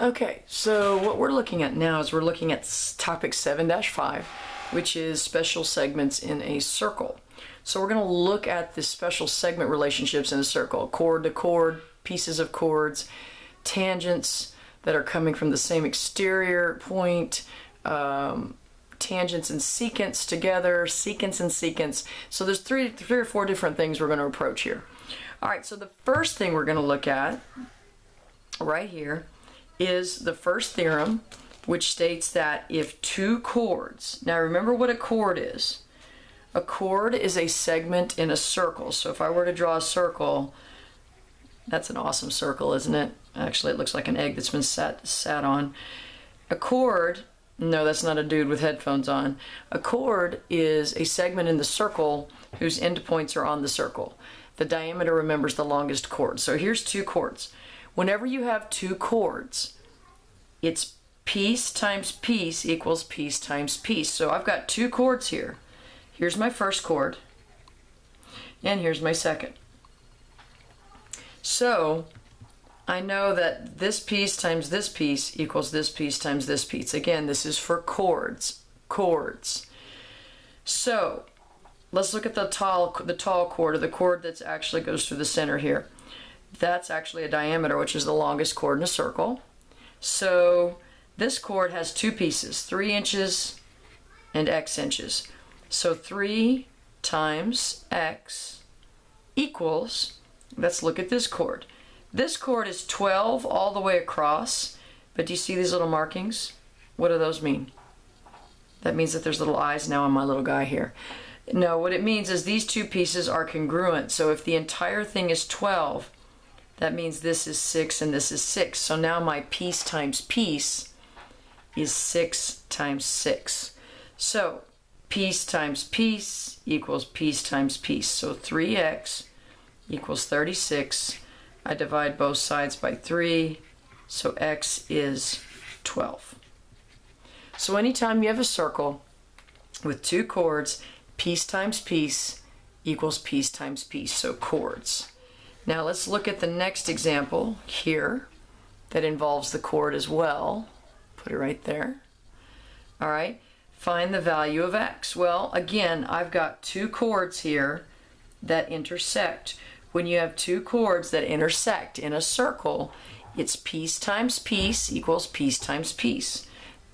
Okay, so what we're looking at now is we're looking at topic 7-5, which is special segments in a circle. So we're going to look at the special segment relationships in a circle, chord to chord, pieces of chords, tangents that are coming from the same exterior point, tangents and secants together, secants and secants. So there's three or four different things we're going to approach here. All right, so the first thing we're going to look at right here is the first theorem, which states that if two chords, now remember what a chord is. A chord is a segment in a circle. So if I were to draw a circle, that's an awesome circle, isn't it? Actually, it looks like an egg that's been sat on. A chord, no, that's not a dude with headphones on. A chord is a segment in the circle whose endpoints are on the circle. The diameter remembers the longest chord. So here's two chords. Whenever you have two chords, it's piece times piece equals piece times piece. So I've got two chords here. Here's my first chord, and here's my second. So I know that this piece times this piece equals this piece times this piece. Again, this is for chords. So let's look at the tall chord, or the chord that actually goes through the center here. That's actually a diameter, which is the longest chord in a circle. So this chord has two pieces, 3 inches and x inches. So 3 times x equals, let's look at this chord. This chord is 12 all the way across, but do you see these little markings? What do those mean? That means that there's little eyes now on my little guy here. No, what it means is these two pieces are congruent. So if the entire thing is 12, that means this is 6 and this is 6. So now my piece times piece is 6 times 6. So piece times piece equals piece times piece. So 3x equals 36. I divide both sides by 3, so x is 12. So anytime you have a circle with two chords, piece times piece equals piece times piece, so chords. Now let's look at the next example here that involves the chord as well. Put it right there. All right, find the value of x. Well, again, I've got two chords here that intersect. When you have two chords that intersect in a circle, it's piece times piece equals piece times piece.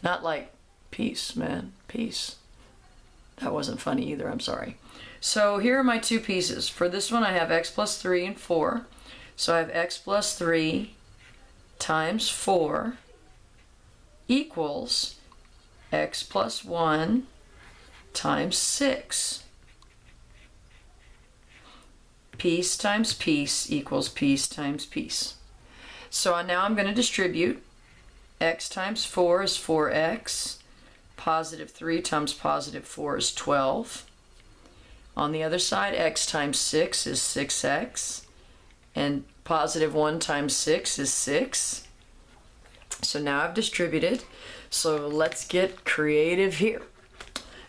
Not like peace, man, peace. That wasn't funny either, I'm sorry. So here are my two pieces. For this one I have x plus 3 and 4. So I have x plus 3 times 4 equals x plus 1 times 6. Piece times piece equals piece times piece. So now I'm going to distribute. X times 4 is 4x. Positive 3 times positive 4 is 12. On the other side, x times 6 is 6x. And positive 1 times 6 is 6. So now I've distributed. So let's get creative here.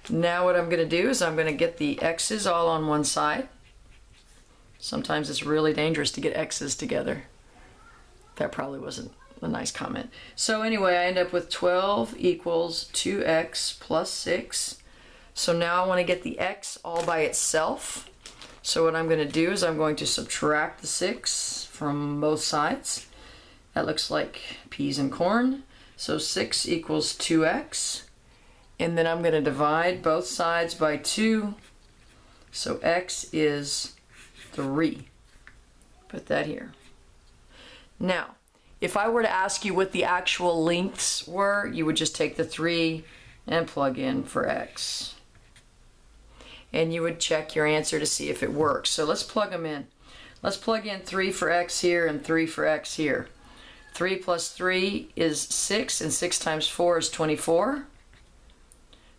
Now what I'm going to do is I'm going to get the x's all on one side. Sometimes it's really dangerous to get x's together. That probably wasn't a nice comment. So anyway, I end up with 12 equals 2x plus 6. So now I want to get the x all by itself. So what I'm going to do is I'm going to subtract the 6 from both sides. That looks like peas and corn. So 6 equals 2x. And then I'm going to divide both sides by 2. So x is 3. Put that here. Now, if I were to ask you what the actual lengths were, you would just take the 3 and plug in for x. And you would check your answer to see if it works. So let's plug them in. Let's plug in 3 for x here and 3 for x here. 3 plus 3 is 6, and 6 times 4 is 24.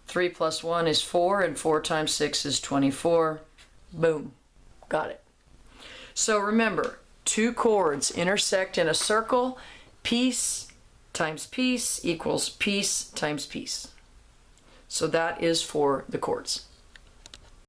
3 plus 1 is 4, and 4 times 6 is 24. Boom. Got it. So remember, two chords intersect in a circle. Piece times piece equals piece times piece. So that is for the chords.